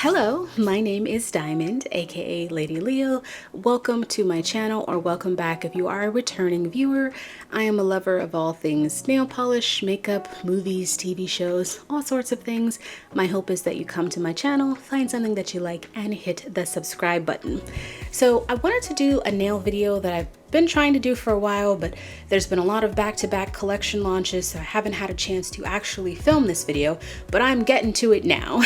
Hello, my name is Diamond, aka Lady Leo. Welcome to my channel, or welcome back if you are a returning viewer. I am a lover of all things nail polish, makeup, movies, TV shows, all sorts of things. My hope is that you come to my channel, find something that you like, and hit the subscribe button. So I wanted to do a nail video that I've been trying to do for a while, but there's been a lot of back-to-back collection launches, so I haven't had a chance to actually film this video, but I'm getting to it now.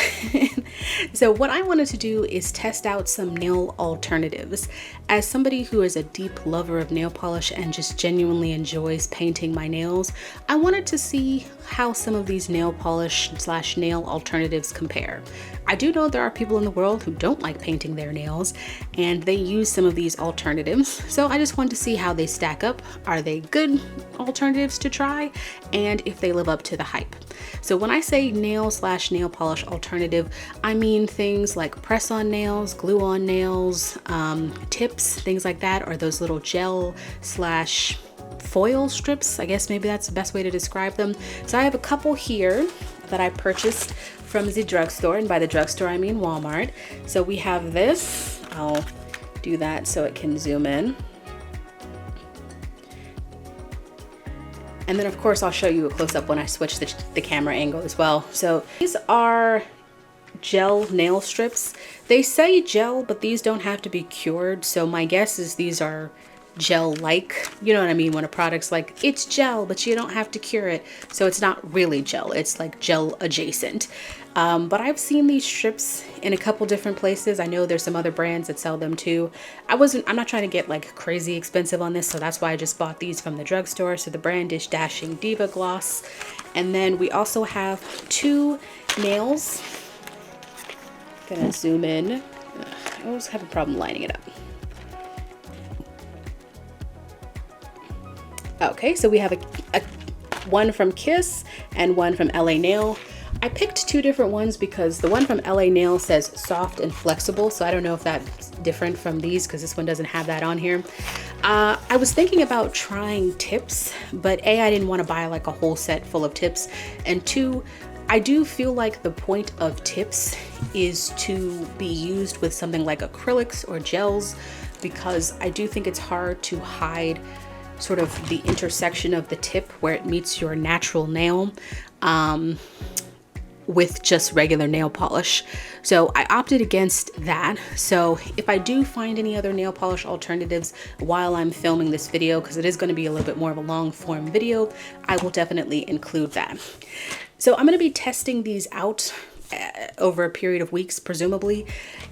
So what I wanted to do is test out some nail alternatives. As somebody who is a deep lover of nail polish and just genuinely enjoys painting my nails, I wanted to see how some of these nail polish / nail alternatives compare. I do know there are people in the world who don't like painting their nails, and they use some of these alternatives. So I just wanted to see how they stack up. Are they good alternatives to try? And if they live up to the hype. So when I say nail / nail polish alternative, I mean things like press-on nails, glue-on nails, tips, things like that, or those little gel / foil strips. I guess maybe that's the best way to describe them. So I have a couple here that I purchased from the drugstore, and by the drugstore I mean Walmart. So we have this. I'll do that so it can zoom in. And then of course I'll show you a close-up when I switch the camera angle as well. So these are gel nail strips. They say gel, but these don't have to be cured. So my guess is these are gel-like, you know what I mean, when a product's like, it's gel, but you don't have to cure it. So it's not really gel, it's like gel adjacent. But I've seen these strips in a couple different places. I know there's some other brands that sell them too. I'm not trying to get like crazy expensive on this, so that's why I just bought these from the drugstore. So the brand is Dashing Diva Gloss. And then we also have two nails. Gonna zoom in. I always have a problem lining it up. Okay, so we have a one from Kiss and one from LA Nail. I picked two different ones because the one from LA Nail says soft and flexible, so I don't know if that's different from these because this one doesn't have that on here. I was thinking about trying tips, but A, I didn't want to buy like a whole set full of tips, and two, I do feel like the point of tips is to be used with something like acrylics or gels, because I do think it's hard to hide sort of the intersection of the tip where it meets your natural nail with just regular nail polish. So I opted against that. So if I do find any other nail polish alternatives while I'm filming this video, because it is going to be a little bit more of a long form video, I will definitely include that. So I'm going to be testing these out over a period of weeks, presumably.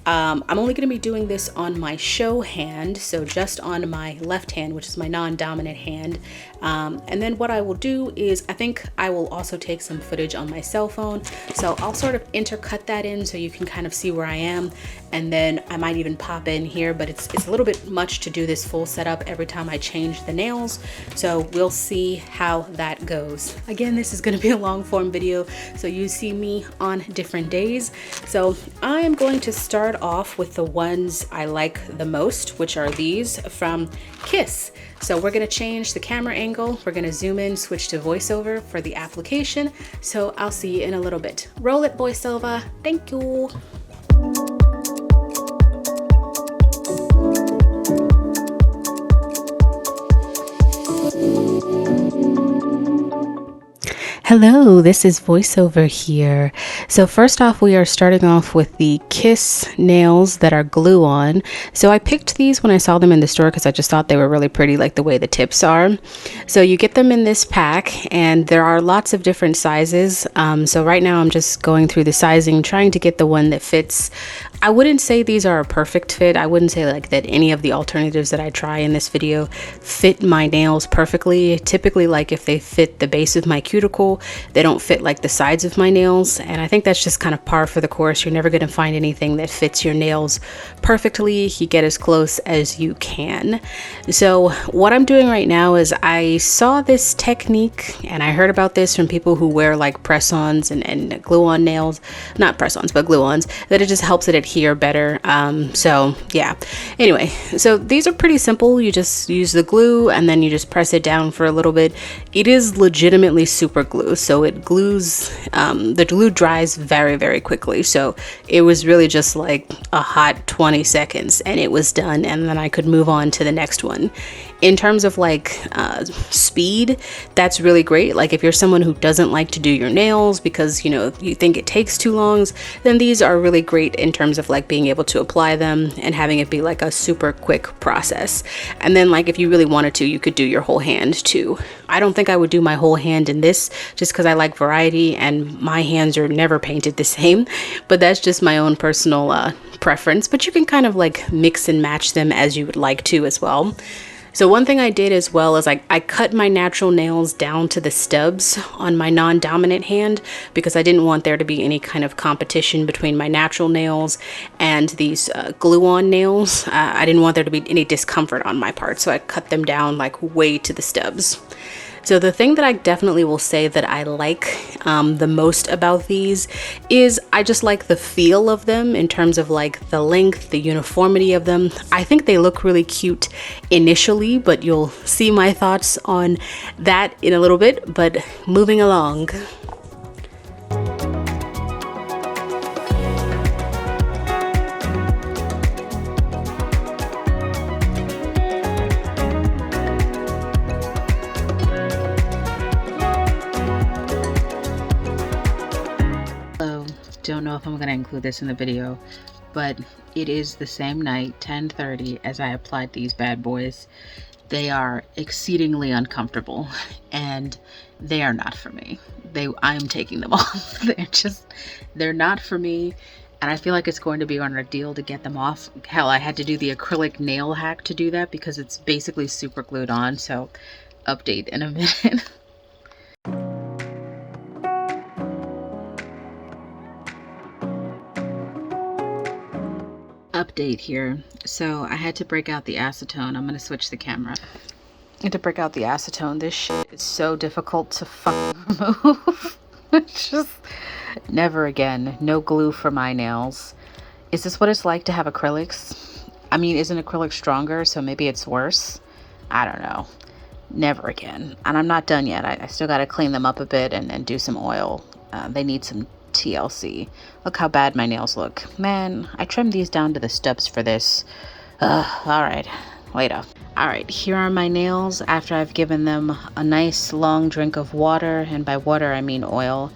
I'm only going to be doing this on my show hand, so just on my left hand, which is my non-dominant hand. And then what I will do is, I think I will also take some footage on my cell phone, so I'll sort of intercut that in so you can kind of see where I am, and then I might even pop in here, but it's a little bit much to do this full setup every time I change the nails, so we'll see how that goes. Again, this is going to be a long form video, so you see me on different days. So I am going to start off with the ones I like the most, which are these from Kiss. So we're going to change the camera angle. We're going to zoom in, switch to voiceover for the application. So I'll see you in a little bit. Roll it, voiceover. Thank you. Hello, this is voiceover here. So first off, we are starting off with the Kiss nails that are glue on. So I picked these when I saw them in the store because I just thought they were really pretty, like the way the tips are. So you get them in this pack, and there are lots of different sizes. So right now I'm just going through the sizing, trying to get the one that fits. I wouldn't say these are a perfect fit. I wouldn't say like that any of the alternatives that I try in this video fit my nails perfectly. Typically, like if they fit the base of my cuticle, they don't fit like the sides of my nails, and I think that's just kind of par for the course. You're never going to find anything that fits your nails perfectly. You get as close as you can. So what I'm doing right now is, I saw this technique and I heard about this from people who wear like press-ons and glue-on nails, not press-ons but glue-ons, that it just helps it adhere better. So yeah, anyway, so these are pretty simple. You just use the glue and then you just press it down for a little bit. It is legitimately super glue. glue, so it glues, the glue dries very, very quickly. So it was really just like a hot 20 seconds and it was done, and then I could move on to the next one. In terms of like speed, that's really great. Like if you're someone who doesn't like to do your nails because, you know, you think it takes too long, then these are really great in terms of like being able to apply them and having it be like a super quick process. And then like if you really wanted to, you could do your whole hand too. I don't think I would do my whole hand in this just because I like variety and my hands are never painted the same, but that's just my own personal preference. But you can kind of like mix and match them as you would like to as well. So one thing I did as well is I cut my natural nails down to the stubs on my non-dominant hand because I didn't want there to be any kind of competition between my natural nails and these glue-on nails. I didn't want there to be any discomfort on my part, so I cut them down like way to the stubs. So the thing that I definitely will say that I like the most about these is I just like the feel of them in terms of like the length, the uniformity of them. I think they look really cute initially, but you'll see my thoughts on that in a little bit. But moving along. Don't know if I'm going to include this in the video, but it is the same night, 10:30, as I applied these bad boys. They are exceedingly uncomfortable and they are not for me. I'm taking them off. They're not for me, and I feel like it's going to be on a deal to get them off. Hell, I had to do the acrylic nail hack to do that because it's basically super glued on. So update in a minute. Update here. So I had to break out the acetone. I'm going to switch the camera. I had to break out the acetone. This shit is so difficult to fucking remove. It's just never again. No glue for my nails. Is this what it's like to have acrylics? I mean, isn't acrylic stronger? So maybe it's worse. I don't know. Never again. And I'm not done yet. I still got to clean them up a bit and do some oil. They need some TLC. Look how bad my nails look. Man, I trimmed these down to the stubs for this. Alright, later. Alright, here are my nails after I've given them a nice long drink of water, and by water I mean oil.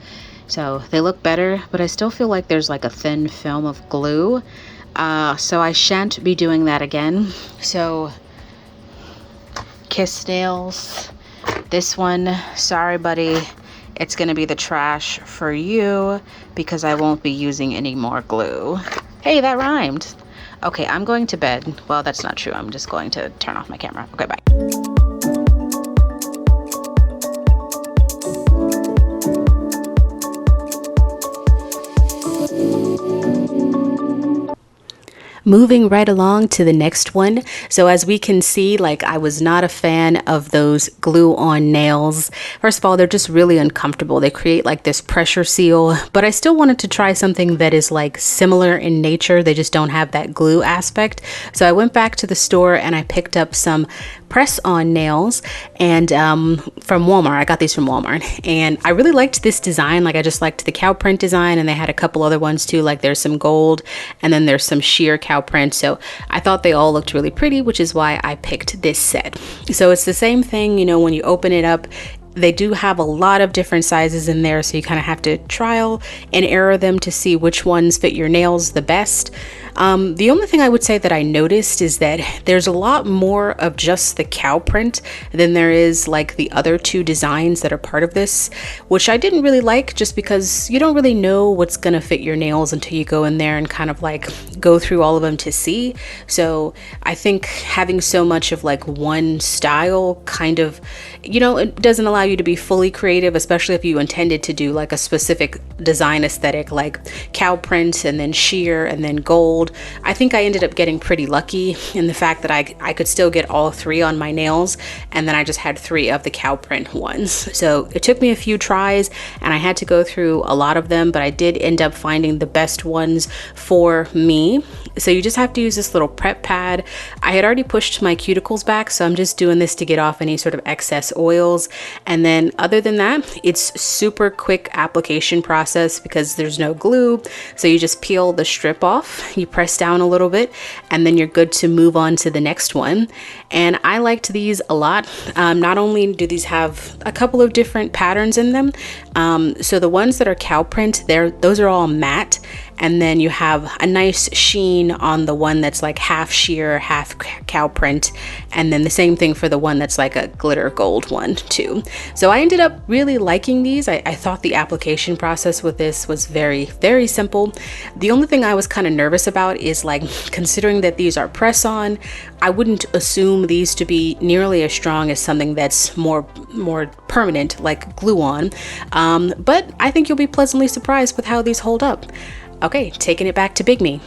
So they look better, but I still feel like there's like a thin film of glue. So I shan't be doing that again. So, kiss nails. This one, sorry buddy. It's going to be the trash for you because I won't be using any more glue. Hey, that rhymed. Okay, I'm going to bed. Well, that's not true. I'm just going to turn off my camera. Okay, bye. Moving right along to the next one. So as we can see, like I was not a fan of those glue on nails. First of all, they're just really uncomfortable. They create like this pressure seal, but I still wanted to try something that is like similar in nature. They just don't have that glue aspect. So I went back to the store and I picked up some press on nails and from Walmart. I got these from Walmart and I really liked this design. Like I just liked the cow print design, and they had a couple other ones too. Like there's some gold and then there's some sheer cow print. So I thought they all looked really pretty, which is why I picked this set. So it's the same thing, you know, when you open it up, they do have a lot of different sizes in there, so you kind of have to trial and error them to see which ones fit your nails the best. The only thing I would say that I noticed is that there's a lot more of just the cow print than there is like the other two designs that are part of this, which I didn't really like, just because you don't really know what's gonna fit your nails until you go in there and kind of like go through all of them to see. So I think having so much of like one style kind of, you know, it doesn't allow you to be fully creative, especially if you intended to do like a specific design aesthetic like cow print and then sheer and then gold. gold. I think I ended up getting pretty lucky in the fact that I could still get all three on my nails, and then I just had three of the cow print ones. So it took me a few tries and I had to go through a lot of them, but I did end up finding the best ones for me. So you just have to use this little prep pad. I had already pushed my cuticles back, so I'm just doing this to get off any sort of excess oils. And then other than that, it's super quick application process because there's no glue. So you just peel the strip off, you press down a little bit, and then you're good to move on to the next one. And I liked these a lot. Not only do these have a couple of different patterns in them, so the ones that are cow print, those are all matte, and then you have a nice sheen on the one that's like half sheer, half cow print, and then the same thing for the one that's like a glitter gold one too. So I ended up really liking these. I thought the application process with this was very, very simple. The only thing I was kind of nervous about is, like, considering that these are press on, I wouldn't assume these to be nearly as strong as something that's more permanent like glue on, but I think you'll be pleasantly surprised with how these hold up. Okay, taking it back to Big Me.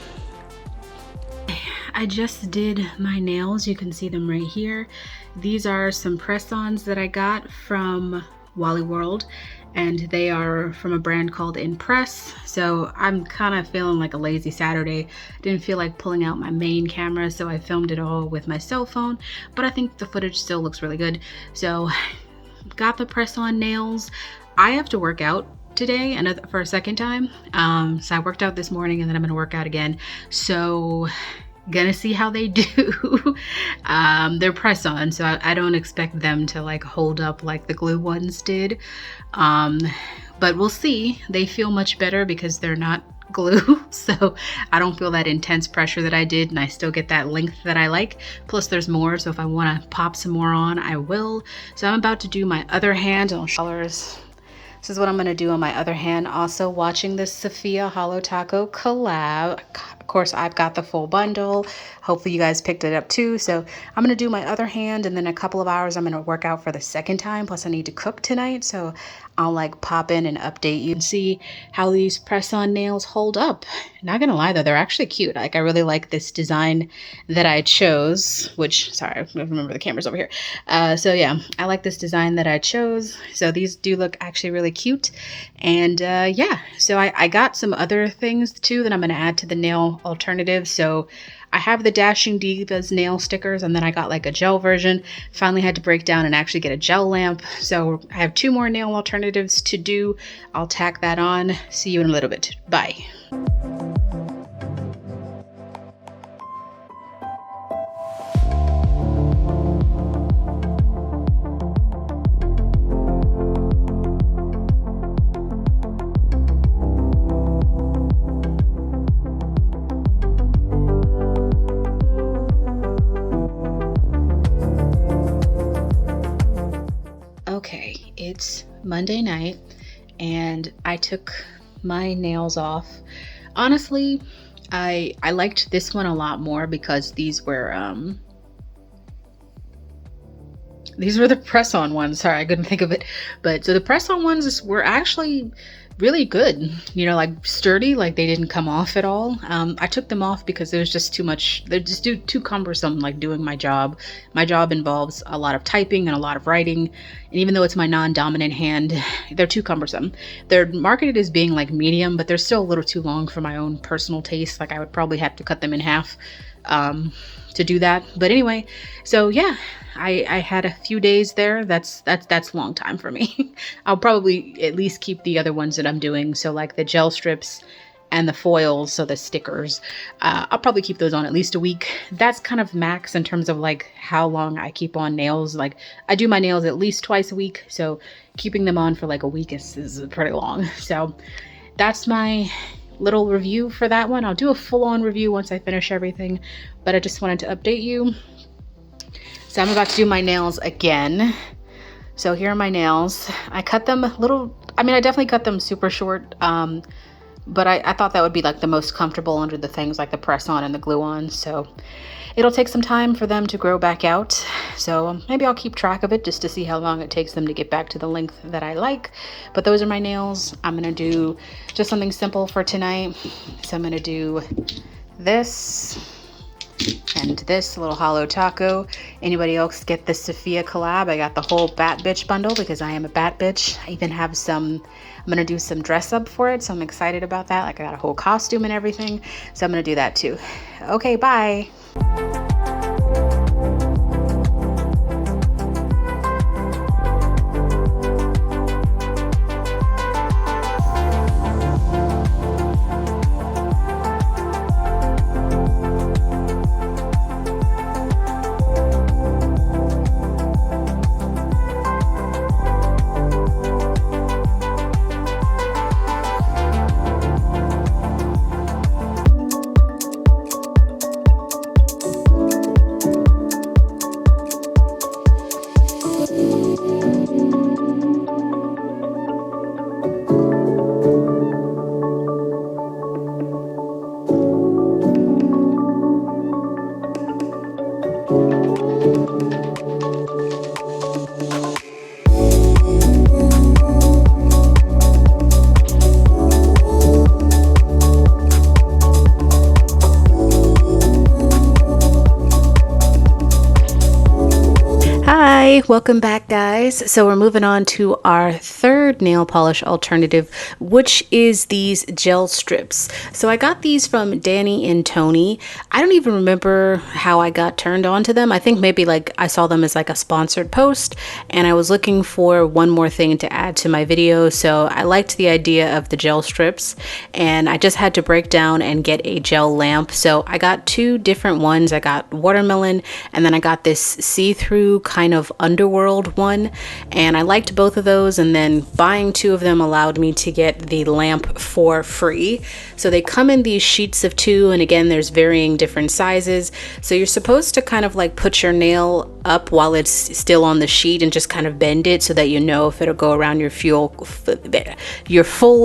I just did my nails. You can see them right here. These are some press-ons that I got from Wally World, and they are from a brand called Impress. So I'm kind of feeling like a lazy Saturday. Didn't feel like pulling out my main camera, so I filmed it all with my cell phone, but I think the footage still looks really good. So got the press-on nails. I have to work out today and for a second time. So I worked out this morning, and then I'm gonna work out again. So gonna see how they do. They're press on, so I don't expect them to like hold up like the glue ones did. But we'll see. They feel much better because they're not glue, so I don't feel that intense pressure that I did, and I still get that length that I like. Plus there's more, so if I want to pop some more on, I will. So I'm about to do my other hand. I'll show colors. This is what I'm going to do on my other hand. Also watching this Sophia Holo Taco collab. Of course, I've got the full bundle. Hopefully you guys picked it up too. So I'm going to do my other hand, and then in a couple of hours I'm going to work out for the second time. Plus I need to cook tonight, so I'll like pop in and update you and see how these press-on nails hold up. Not gonna lie though, they're actually cute. Like, I really like this design that I chose, which, sorry, I remember the camera's over here. So yeah, I like this design that I chose. So these do look actually really cute. And yeah, so I got some other things too that I'm gonna add to the nail alternative. So I have the Dashing Divas nail stickers, and then I got like a gel version. Finally had to break down and actually get a gel lamp. So I have 2 more nail alternatives to do. I'll tack that on. See you in a little bit. Bye. Okay, it's Monday night and I took my nails off. Honestly, I liked this one a lot more because these were the press-on ones. Sorry, I couldn't think of it. But so the press-on ones were actually really good, you know, like sturdy, like they didn't come off at all. I took them off because there was just too much, they're just too cumbersome, like doing my job. My job involves a lot of typing and a lot of writing, and even though it's my non-dominant hand, they're too cumbersome. They're marketed as being like medium, but they're still a little too long for my own personal taste. Like, I would probably have to cut them in half to do that. But anyway, so yeah, I had a few days there. That's a long time for me. I'll probably at least keep the other ones that I'm doing. So like the gel strips and the foils, so the stickers, I'll probably keep those on at least a week. That's kind of max in terms of like how long I keep on nails. Like, I do my nails at least twice a week, so keeping them on for like a week is pretty long. So that's my little review for that one. I'll do a full-on review once I finish everything, but I just wanted to update you. So I'm about to do my nails again. So here are my nails. I cut them a little, I mean, I definitely cut them super short, but I thought that would be like the most comfortable under the things like the press on and the glue on. So it'll take some time for them to grow back out. So maybe I'll keep track of it just to see how long it takes them to get back to the length that I like. But those are my nails. I'm gonna do just something simple for tonight. So I'm gonna do this and this little hollow taco. Anybody else get the Sophia collab? I got the whole bat bitch bundle because I am a bat bitch. I even have some, I'm gonna do some dress up for it, so I'm excited about that. Like I got a whole costume and everything, so I'm gonna do that too. Okay, bye. Hi, welcome back guys. So we're moving on to our third nail polish alternative, which is these gel strips. So I got these from Dani and Toni. I don't even remember how I got turned on to them. I think maybe like I saw them as like a sponsored post and I was looking for one more thing to add to my video. So I liked the idea of the gel strips and I just had to break down and get a gel lamp. So I got two different ones. I got watermelon and then I got this see-through kind of underworld one, and I liked both of those, and then buying two of them allowed me to get the lamp for free. So they come in these sheets of two, and again there's varying different sizes, so you're supposed to kind of like put your nail up while it's still on the sheet and just kind of bend it so that you know if it'll go around your full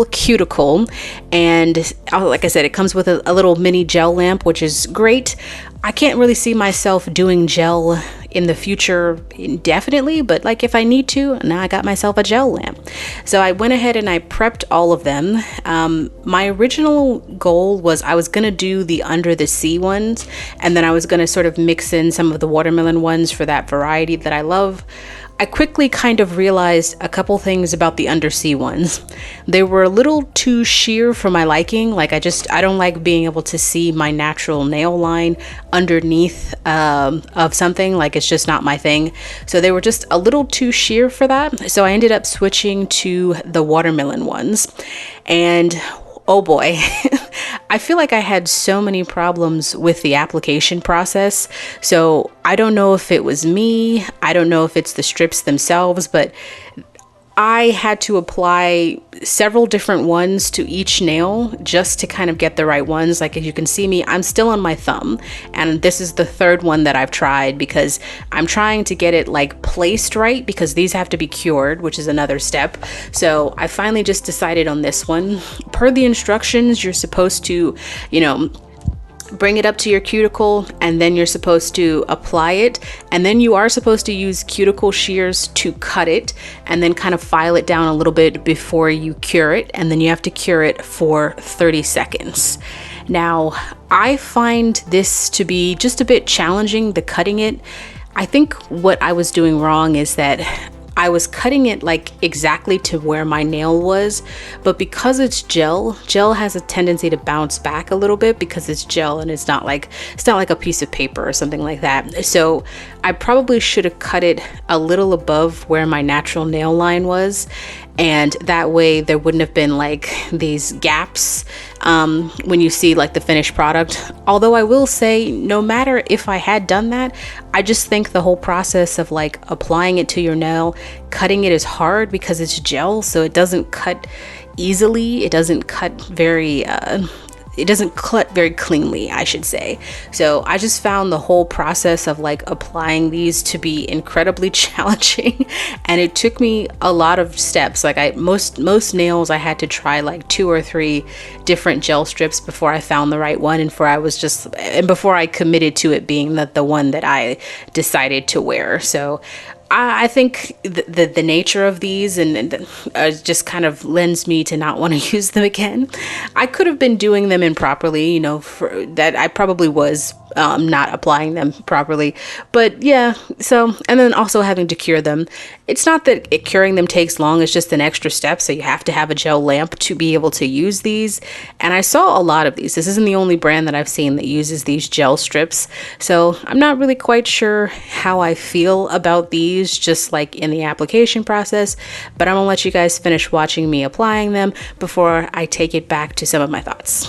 cuticle. And like I said, it comes with a little mini gel lamp, which is great. I can't really see myself doing gel in the future indefinitely, but like if I need to, now I got myself a gel lamp. So I went ahead and I prepped all of them. My original goal was I was gonna do the under the sea ones, and then I was gonna sort of mix in some of the watermelon ones for that variety that I love. I quickly kind of realized a couple things about the undersea ones. They were a little too sheer for my liking. Like I don't like being able to see my natural nail line underneath of something. Like it's just not my thing. So they were just a little too sheer for that. So I ended up switching to the watermelon ones. And oh boy, I feel like I had so many problems with the application process. So I don't know if it was me, I don't know if it's the strips themselves, but I had to apply several different ones to each nail just to kind of get the right ones. Like as you can see me, I'm still on my thumb, and this is the third one that I've tried because I'm trying to get it like placed right, because these have to be cured, which is another step. So I finally just decided on this one. Per the instructions, you're supposed to, bring it up to your cuticle, and then you're supposed to apply it, and then you are supposed to use cuticle shears to cut it and then kind of file it down a little bit before you cure it, and then you have to cure it for 30 seconds. Now I find this to be just a bit challenging, the cutting it. I think what I was doing wrong is that I was cutting it like exactly to where my nail was, but because it's gel has a tendency to bounce back a little bit because it's gel and it's not like a piece of paper or something like that. So I probably should have cut it a little above where my natural nail line was, and that way there wouldn't have been like these gaps when you see like the finished product. Although I will say, no matter if I had done that, I just think the whole process of like applying it to your nail, cutting it is hard because it's gel, so it doesn't cut easily, it doesn't cut very cleanly, I should say. So I just found the whole process of like applying these to be incredibly challenging, and it took me a lot of steps. Like most nails I had to try like 2 or 3 different gel strips before I found the right one, and before I committed to it being the one that I decided to wear. So I think the nature of these and just kind of lends me to not want to use them again. I could have been doing them improperly, you know, for that I probably was not applying them properly. But yeah, so, and then also having to cure them. It's not that curing them takes long, it's just an extra step. So you have to have a gel lamp to be able to use these. And I saw a lot of these. This isn't the only brand that I've seen that uses these gel strips. So I'm not really quite sure how I feel about these, just like in the application process. But I'm gonna let you guys finish watching me applying them before I take it back to some of my thoughts.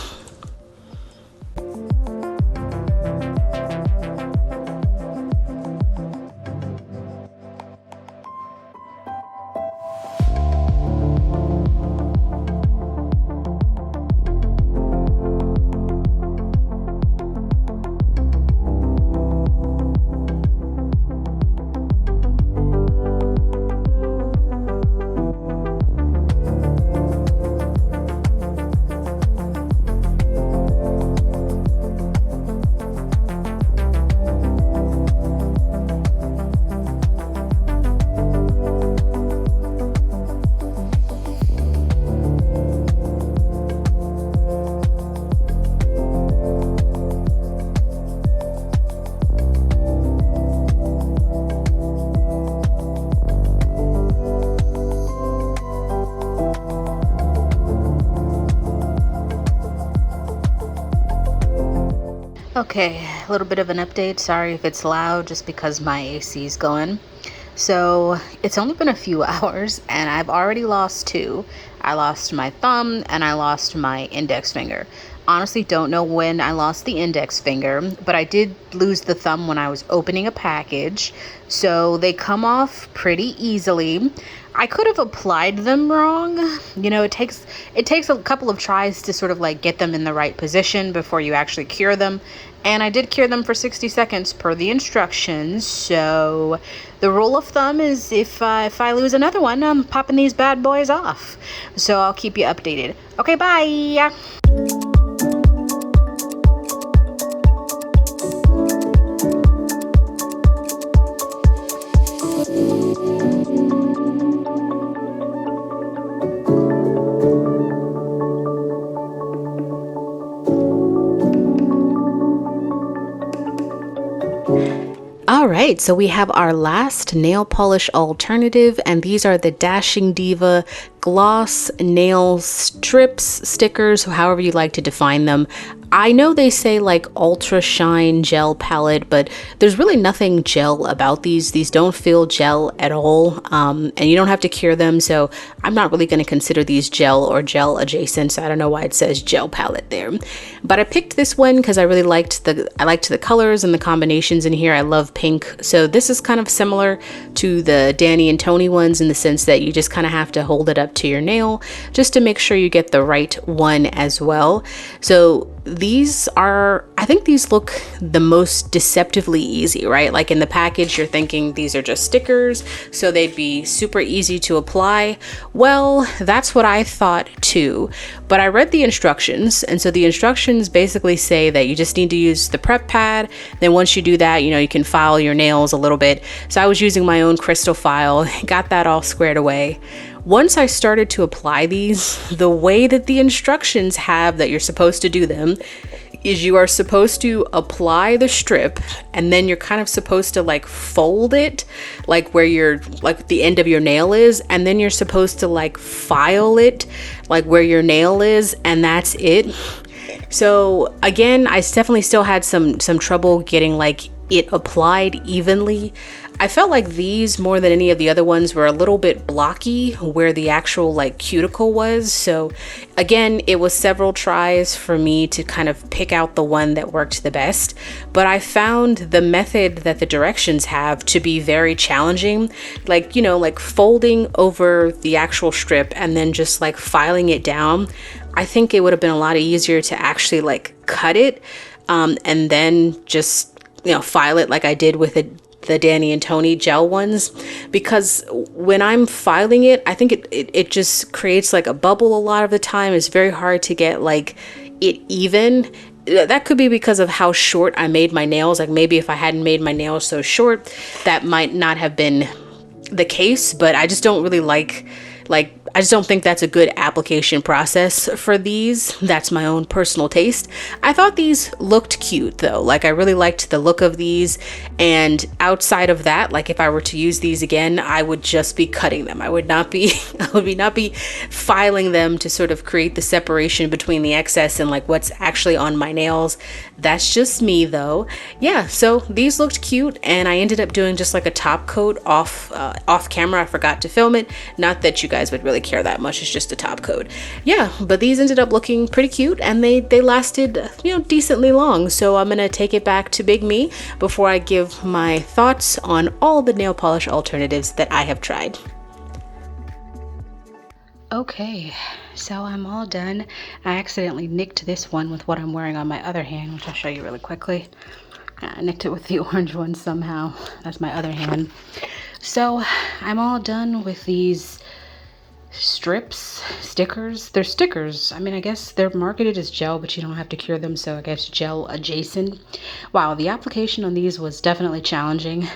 Okay, a little bit of an update. Sorry if it's loud, just because my AC is going. So it's only been a few hours and I've already lost two. I lost my thumb and I lost my index finger. Honestly, don't know when I lost the index finger, but I did lose the thumb when I was opening a package. So they come off pretty easily. I could have applied them wrong. You know, it takes a couple of tries to sort of like get them in the right position before you actually cure them. And I did cure them for 60 seconds per the instructions. So the rule of thumb is if I lose another one, I'm popping these bad boys off. So I'll keep you updated. Okay, bye. All right, so we have our last nail polish alternative, and these are the Dashing Diva gloss nail strips, stickers, however you like to define them. I know they say like ultra shine gel palette, but there's really nothing gel about these. These don't feel gel at all, and you don't have to cure them, so I'm not really going to consider these gel or gel adjacent, so I don't know why it says gel palette there. But I picked this one because I really liked the colors and the combinations in here. I love pink, so this is kind of similar to the Dani and Toni ones in the sense that you just kind of have to hold it up to your nail just to make sure you get the right one as well. So these are, I think these look the most deceptively easy, right? Like in the package, you're thinking these are just stickers, so they'd be super easy to apply. Well, that's what I thought too, but I read the instructions, and so the instructions basically say that you just need to use the prep pad. Then once you do that, you know, you can file your nails a little bit. So I was using my own crystal file, got that all squared away. Once I started to apply these, the way that the instructions have that you're supposed to do them is you are supposed to apply the strip, and then you're kind of supposed to like fold it, like where your like the end of your nail is, and then you're supposed to like file it like where your nail is, and that's it. So again, I definitely still had some trouble getting like it applied evenly. I felt like these, more than any of the other ones, were a little bit blocky where the actual like cuticle was. So again, it was several tries for me to kind of pick out the one that worked the best. But I found the method that the directions have to be very challenging. Like, you know, like folding over the actual strip and then just like filing it down. I think it would have been a lot easier to actually like cut it and then just, you know, file it like I did with the Dani and Toni gel ones, because when I'm filing it, I think it just creates like a bubble a lot of the time. It's very hard to get like it even. That could be because of how short I made my nails. Like maybe if I hadn't made my nails so short, that might not have been the case, but I just don't really like I just don't think that's a good application process for these. That's my own personal taste. I thought these looked cute though. Like I really liked the look of these, and outside of that, like if I were to use these again, I would just be cutting them. I would not be not be filing them to sort of create the separation between the excess and like what's actually on my nails. That's just me though. Yeah, so these looked cute, and I ended up doing just like a top coat off camera. I forgot to film it. Not that you guys would really care that much. It's just a top coat. Yeah, but these ended up looking pretty cute, and they lasted, you know, decently long. So I'm gonna take it back to Big Me before I give my thoughts on all the nail polish alternatives that I have tried. Okay, so I'm all done. I accidentally nicked this one with what I'm wearing on my other hand, which I'll show you really quickly. I nicked it with the orange one somehow. That's my other hand. So I'm all done with these stickers. They're stickers. I mean, I guess they're marketed as gel, but you don't have to cure them, so I guess gel adjacent. Wow, the application on these was definitely challenging,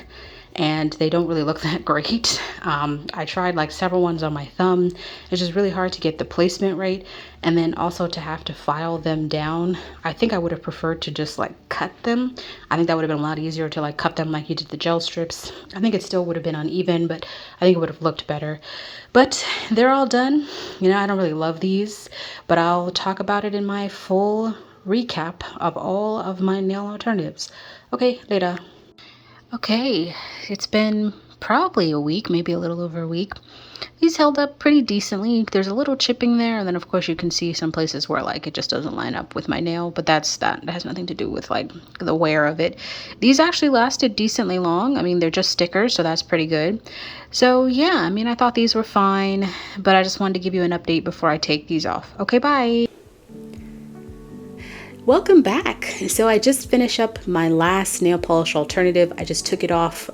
and they don't really look that great. I tried like several ones on my thumb. It's just really hard to get the placement right, and then also to have to file them down. I think I would have preferred to just like cut them. I think that would have been a lot easier to like cut them like you did the gel strips. I think it still would have been uneven, but I think it would have looked better. But they're all done. You know, I don't really love these, but I'll talk about it in my full recap of all of my nail alternatives. Okay, later. Okay, it's been probably a week, maybe a little over a week. These held up pretty decently. There's a little chipping there, and then of course you can see some places where like it just doesn't line up with my nail, but that has nothing to do with like the wear of it. These actually lasted decently long. I mean, they're just stickers, so that's pretty good. So yeah, I mean, I thought these were fine, but I just wanted to give you an update before I take these off. Okay, bye. Welcome back. So I just finished up my last nail polish alternative. I just took it off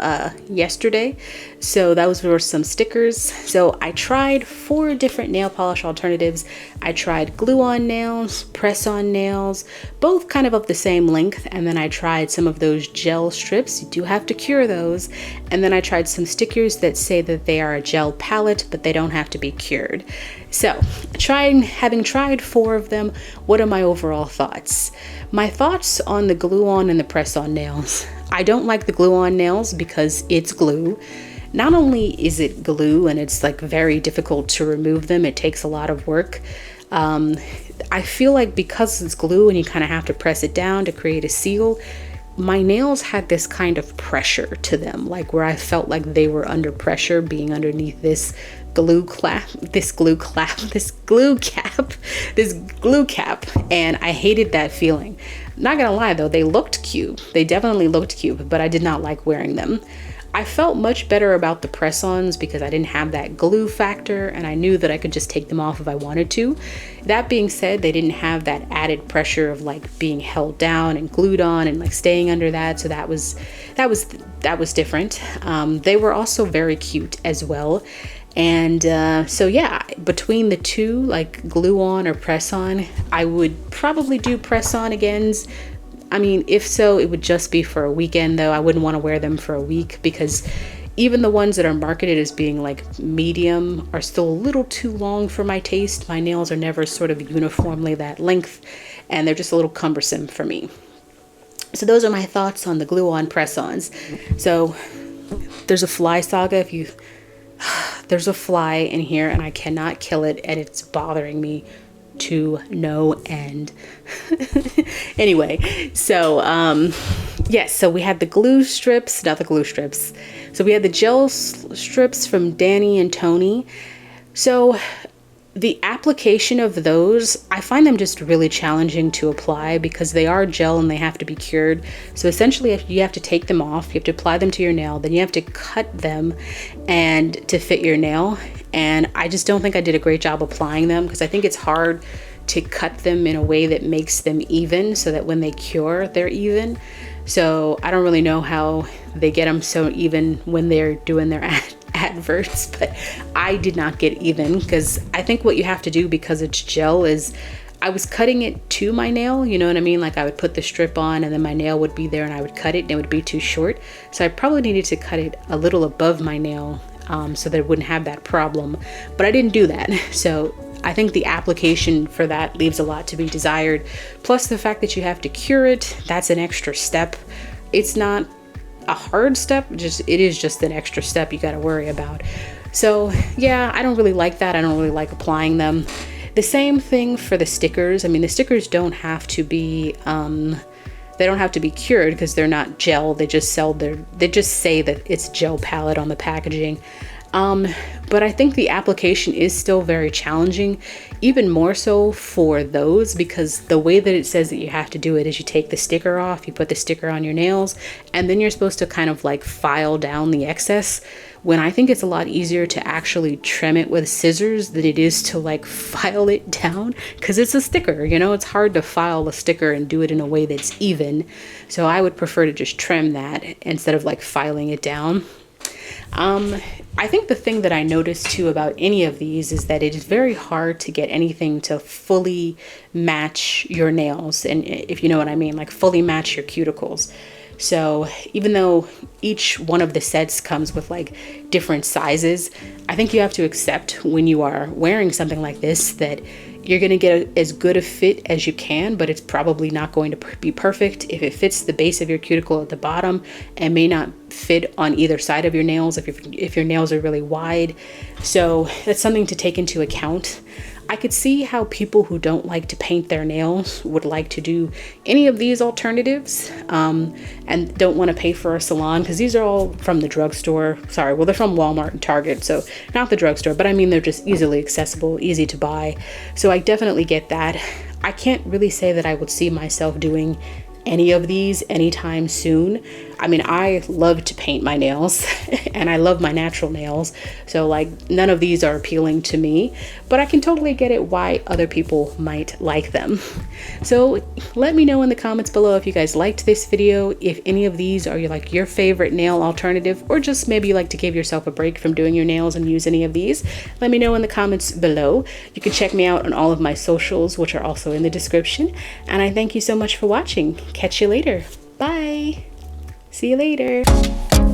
yesterday. So those were some stickers. So I tried 4 different nail polish alternatives. I tried glue-on nails, press-on nails, both kind of the same length. And then I tried some of those gel strips. You do have to cure those. And then I tried some stickers that say that they are a gel palette, but they don't have to be cured. So, having tried 4 of them, what are my overall thoughts? My thoughts on the glue-on and the press-on nails. I don't like the glue-on nails because it's glue. Not only is it glue and it's like very difficult to remove them, it takes a lot of work. I feel like because it's glue and you kind of have to press it down to create a seal, my nails had this kind of pressure to them, like where I felt like they were under pressure being underneath this glue cap, and I hated that feeling. Not gonna lie though, they looked cute. They definitely looked cute, but I did not like wearing them. I felt much better about the press-ons because I didn't have that glue factor, and I knew that I could just take them off if I wanted to. That being said, they didn't have that added pressure of like being held down and glued on and like staying under that, so that was different. They were also very cute as well. And so yeah, between the two, like glue on or press on, I would probably do press on agains. I mean, if so, it would just be for a weekend though. I wouldn't want to wear them for a week because even the ones that are marketed as being like medium are still a little too long for my taste. My nails are never sort of uniformly that length, and they're just a little cumbersome for me. So those are my thoughts on the glue-on press-ons. So there's a fly saga. There's a fly in here and I cannot kill it, and it's bothering me to no end. Anyway, so yes, so we had the glue strips, not the glue strips. So we had the gel strips from Dani and Toni. So the application of those, I find them just really challenging to apply because they are gel and they have to be cured. So essentially you have to take them off, you have to apply them to your nail, then you have to cut them and to fit your nail. And I just don't think I did a great job applying them because I think it's hard to cut them in a way that makes them even so that when they cure, they're even. So I don't really know how they get them so even when they're doing their adverts, but I did not get even because I think what you have to do because it's gel is I was cutting it to my nail, you know what I mean? Like I would put the strip on and then my nail would be there and I would cut it and it would be too short. So I probably needed to cut it a little above my nail so that it wouldn't have that problem. But I didn't do that. So I think the application for that leaves a lot to be desired. Plus the fact that you have to cure it, that's an extra step. It's not a hard step, it is just an extra step you got to worry about. So yeah, I don't really like that. I don't really like applying them. The same thing for the stickers. I mean, the stickers don't have to be they don't have to be cured because they're not gel. They just say that it's gel palette on the packaging. But I think the application is still very challenging, even more so for those, because the way that it says that you have to do it is you take the sticker off, you put the sticker on your nails, and then you're supposed to kind of like file down the excess, when I think it's a lot easier to actually trim it with scissors than it is to like file it down, because it's a sticker, you know, it's hard to file a sticker and do it in a way that's even. So I would prefer to just trim that instead of like filing it down. I think the thing that I noticed too about any of these is that it is very hard to get anything to fully match your nails, and if you know what I mean, like fully match your cuticles. So even though each one of the sets comes with like different sizes, I think you have to accept when you are wearing something like this that you're going to get as good a fit as you can, but it's probably not going to be perfect. If it fits the base of your cuticle at the bottom and may not fit on either side of your nails if your nails are really wide. So that's something to take into account. I could see how people who don't like to paint their nails would like to do any of these alternatives and don't want to pay for a salon, because these are all from the drugstore. Sorry, well, they're from Walmart and Target, so not the drugstore, but I mean, they're just easily accessible, easy to buy. So I definitely get that. I can't really say that I would see myself doing any of these anytime soon. I mean, I love to paint my nails and I love my natural nails, so like none of these are appealing to me, but I can totally get it why other people might like them. So let me know in the comments below if you guys liked this video, if any of these are your favorite nail alternative, or just maybe you like to give yourself a break from doing your nails and use any of these. Let me know in the comments below. You can check me out on all of my socials, which are also in the description, and I thank you so much for watching. Catch you later. Bye. See you later.